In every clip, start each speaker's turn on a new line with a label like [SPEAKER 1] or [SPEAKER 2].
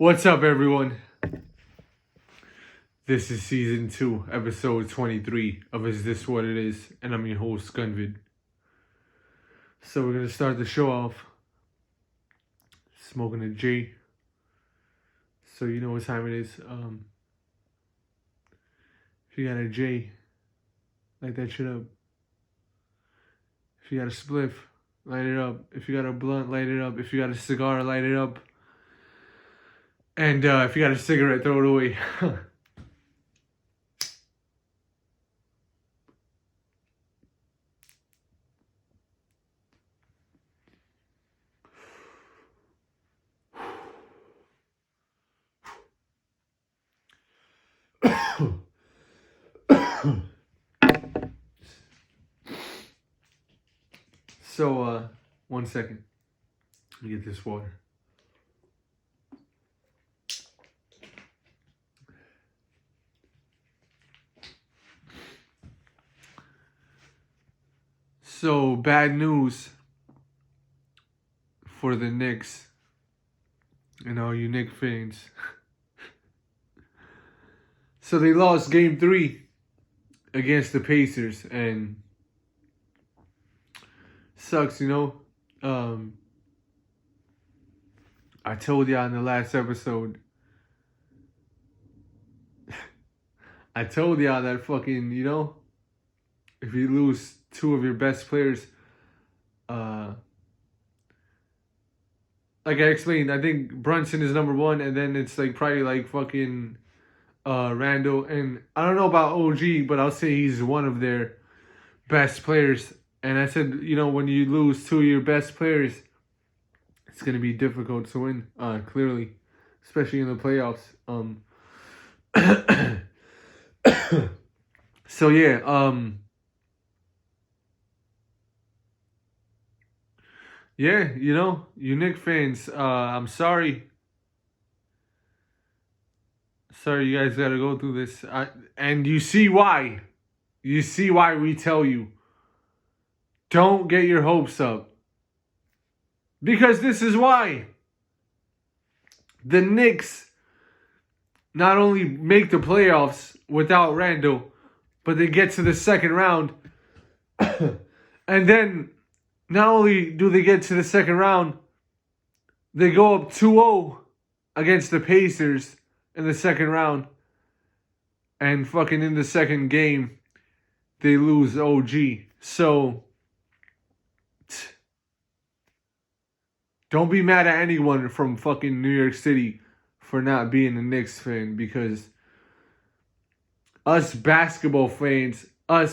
[SPEAKER 1] What's up, everyone? This is season 2, episode 23 of Is This What It Is? And I'm your host, Gunvid. So we're gonna start the show off smoking a J. So you know what time it is. If you got a J, light that shit up. If you got a spliff, light it up. If you got a blunt, light it up. If you got a cigar, light it up. And if you got a cigarette, throw it away. So, 1 second. Let me get this water. So, bad news for the Knicks and all you Knicks fans. So, they lost game 3 against the Pacers, and sucks, you know. I told y'all in the last episode, I told y'all that fucking, you know, if you lose 2 of your best players, like I explained, I think Brunson is number 1, and then it's like probably like fucking Randall, and I don't know about OG, but I'll say he's one of their best players. And I said, you know, when you lose 2 of your best players, it's gonna be difficult to win, clearly, especially in the playoffs. So yeah, yeah, you know, you Knicks fans, I'm sorry. Sorry you guys gotta go through this. And you see why. You see why we tell you. Don't get your hopes up. Because this is why. The Knicks not only make the playoffs without Randall, but they get to the second round. And then, not only do they get to the second round, they go up 2-0 against the Pacers in the second round. And fucking in the second game, they lose OG. So, don't be mad at anyone from fucking New York City for not being a Knicks fan, because us basketball fans want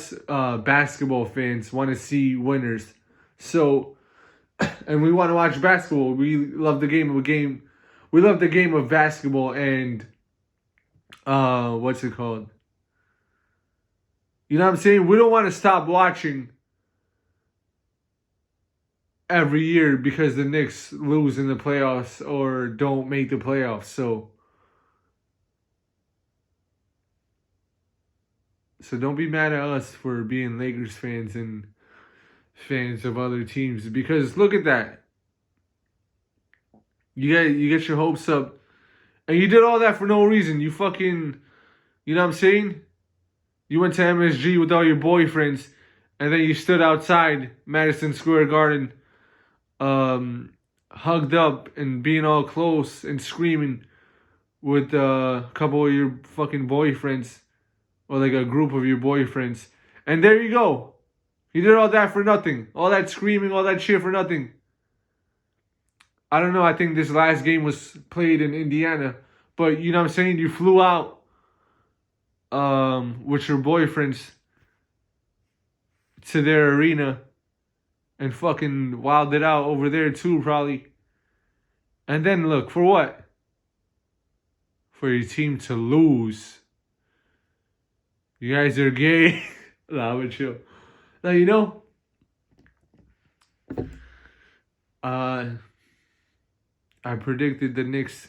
[SPEAKER 1] to see winners. So, and we want to watch basketball. We love the game. We love the game of basketball, and what's it called? You know what I'm saying? We don't want to stop watching every year because the Knicks lose in the playoffs or don't make the playoffs. So don't be mad at us for being Lakers fans and fans of other teams, because look at that. You get your hopes up, and you did all that for no reason. You fucking, you know what I'm saying? You went to MSG with all your boyfriends, and then you stood outside Madison Square Garden, hugged up and being all close and screaming with a couple of your fucking boyfriends, or like a group of your boyfriends. And there you go. You did all that for nothing. All that screaming, all that shit for nothing. I don't know, I think this last game was played in Indiana, but you know what I'm saying? You flew out with your boyfriends to their arena and fucking wilded out over there too, probably. And then look, for what? For your team to lose. You guys are gay. Nah, but chill. Now, you know, I predicted the Knicks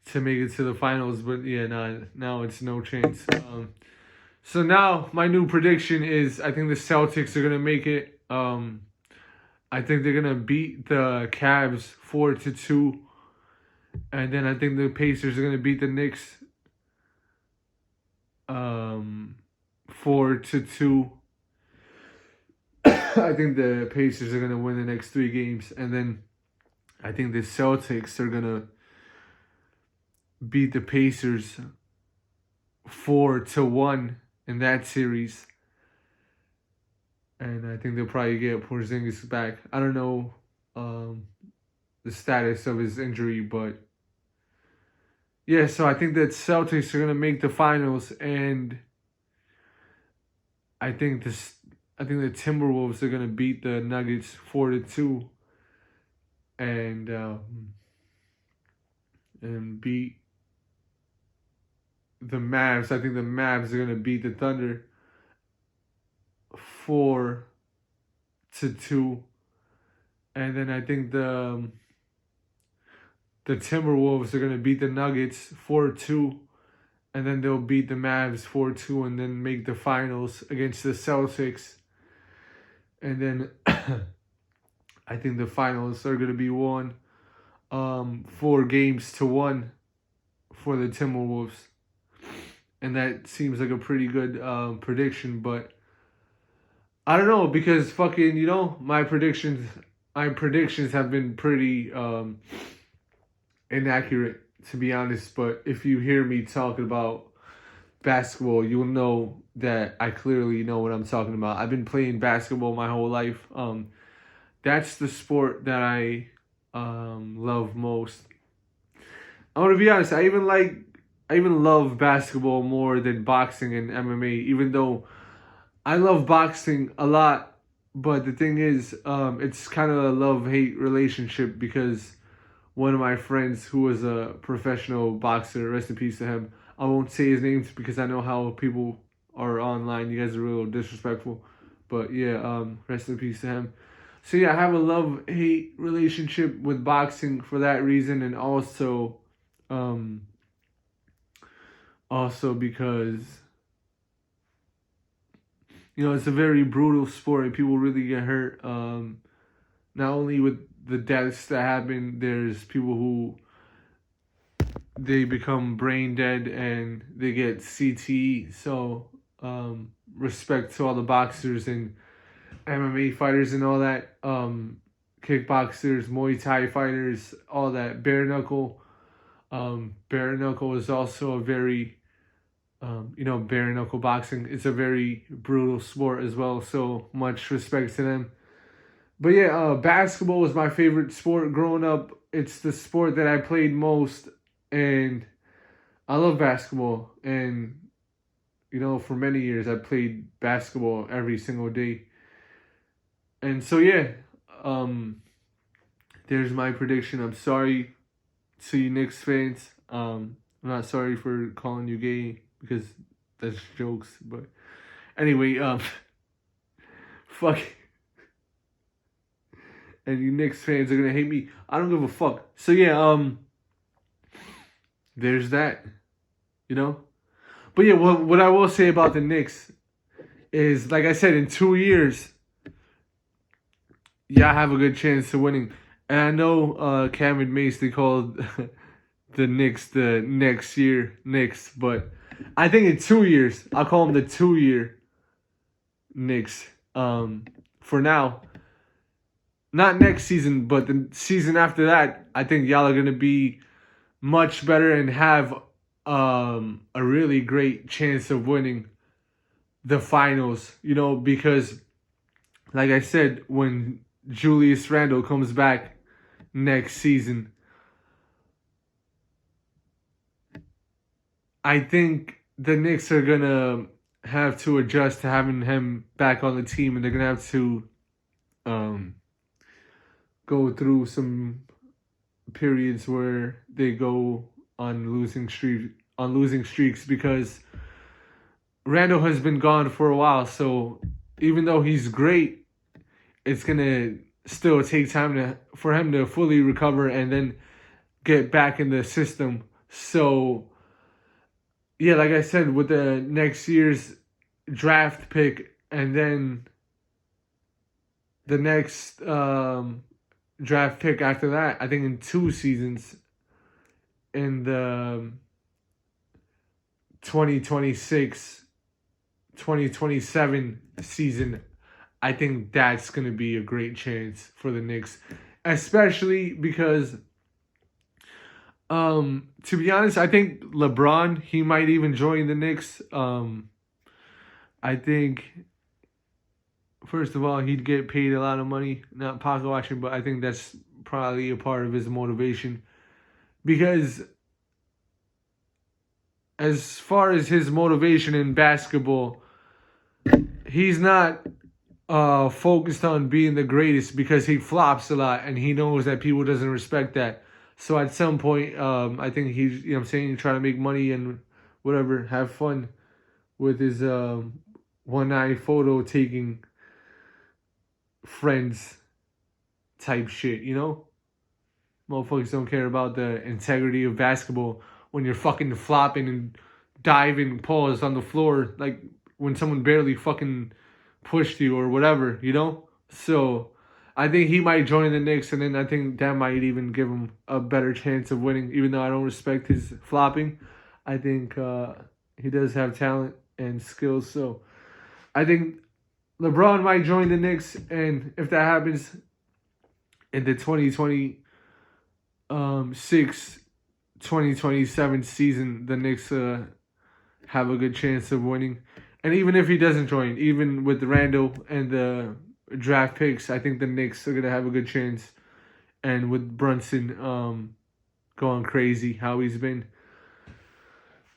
[SPEAKER 1] to make it to the finals, but yeah, now it's no chance. So now my new prediction is I think the Celtics are gonna make it. I think they're gonna beat the Cavs 4-2, And then I think the Pacers are going to beat the Knicks 4-2. I think the Pacers are going to win the next 3 games. And then I think the Celtics are going to beat the Pacers 4-1 in that series. And I think they'll probably get Porzingis back. I don't know the status of his injury, but yeah, so I think that Celtics are gonna make the finals, and I think the Timberwolves are gonna beat the Nuggets 4-2, and beat the Mavs. I think the Mavs are gonna beat the Thunder 4-2, and then I think the Timberwolves are gonna beat the Nuggets 4-2, and then they'll beat the Mavs 4-2, and then make the finals against the Celtics. And then I think the finals are gonna be won 4-1 for the Timberwolves, and that seems like a pretty good prediction. But I don't know, because fucking, my predictions have been pretty inaccurate, to be honest. But if you hear me talking about basketball, you'll know that I clearly know what I'm talking about. I've been playing basketball my whole life. That's the sport that I love most. I'm gonna be honest. I even love basketball more than boxing and MMA, even though I love boxing a lot. But the thing is, it's kind of a love-hate relationship, because one of my friends who was a professional boxer, rest in peace to him. I won't say his name because I know how people are online. You guys are real disrespectful. But yeah, rest in peace to him. So yeah, I have a love-hate relationship with boxing for that reason, and also because it's a very brutal sport and people really get hurt. Not only with the deaths that happen, there's people who they become brain dead and they get CTE. So respect to all the boxers and MMA fighters and all that, kickboxers, Muay Thai fighters, all that. Bare knuckle is also a very bare knuckle boxing. It's a very brutal sport as well. So much respect to them. But yeah, basketball was my favorite sport growing up. It's the sport that I played most, and I love basketball. And for many years I played basketball every single day. And so yeah, there's my prediction. I'm sorry to you Knicks fans. I'm not sorry for calling you gay, because that's jokes. But anyway, fuck. And you Knicks fans are gonna hate me. I don't give a fuck. So yeah, there's that. But yeah, what I will say about the Knicks is, like I said, in 2 years, I have a good chance of winning. And I know Cam and Mace, they called the Knicks the next year Knicks, but I think in 2 years, I'll call them the 2-year Knicks. For now. Not next season, but the season after that, I think y'all are going to be much better and have a really great chance of winning the finals, because, like I said, when Julius Randle comes back next season, I think the Knicks are going to have to adjust to having him back on the team, and they're going to have to go through some periods where they go on losing streaks, because Randall has been gone for a while. So even though he's great, it's gonna still take time for him to fully recover and then get back in the system. So yeah, like I said, with the next year's draft pick, and then the next draft pick after that, I think in 2 seasons, in the 2026-2027 season, I think that's going to be a great chance for the Knicks. Especially because, to be honest, I think LeBron, he might even join the Knicks. I think, first of all, he'd get paid a lot of money, not pocket watching, but I think that's probably a part of his motivation. Because as far as his motivation in basketball, he's not focused on being the greatest because he flops a lot and he knows that people doesn't respect that. So at some point, I think he's, you know what I'm saying, trying to make money and whatever, have fun with his one-eye photo taking friends type shit, you know? Motherfuckers don't care about the integrity of basketball when you're fucking flopping and diving paws on the floor, like when someone barely fucking pushed you or whatever, you know? So I think he might join the Knicks, and then I think that might even give him a better chance of winning, even though I don't respect his flopping. I think he does have talent and skills, so I think LeBron might join the Knicks, and if that happens in the 2027 season, the Knicks have a good chance of winning. And even if he doesn't join, even with Randall and the draft picks, I think the Knicks are going to have a good chance. And with Brunson going crazy, how he's been,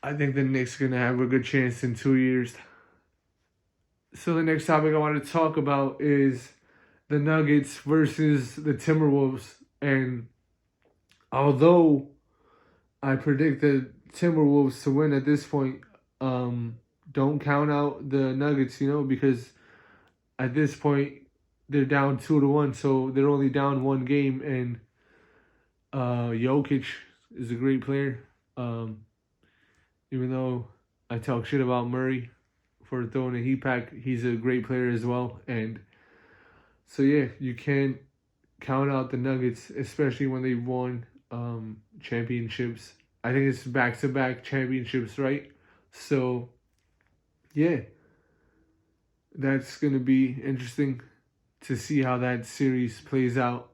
[SPEAKER 1] I think the Knicks are going to have a good chance in 2 years. So the next topic I want to talk about is the Nuggets versus the Timberwolves. And although I predict the Timberwolves to win at this point, don't count out the Nuggets, you know, because at this point they're down 2-1, so they're only down one game, and Jokic is a great player. Even though I talk shit about Murray for throwing a heat pack, he's a great player as well. And so yeah, you can't count out the Nuggets, especially when they've won championships. I think it's back-to-back championships, right? So yeah, that's going to be interesting to see how that series plays out.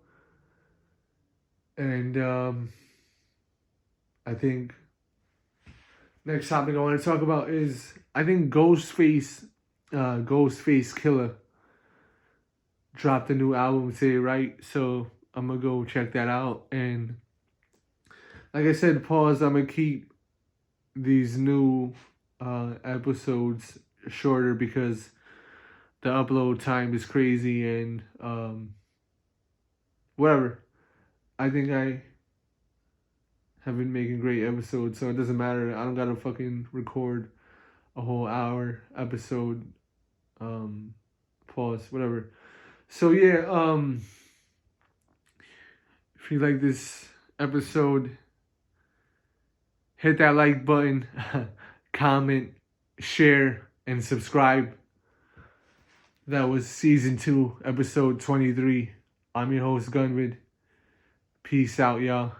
[SPEAKER 1] And I think next topic I want to talk about is, I think Ghostface Killer dropped a new album today, right? So I'm going to go check that out. And like I said, pause, I'm going to keep these new episodes shorter because the upload time is crazy and whatever. I think I have been making great episodes, so it doesn't matter. I don't gotta fucking record a whole hour episode. Pause, whatever. So yeah, if you like this episode, hit that like button, comment, share, and subscribe. That was season 2, episode 23. I'm your host, Gunvid. Peace out, y'all.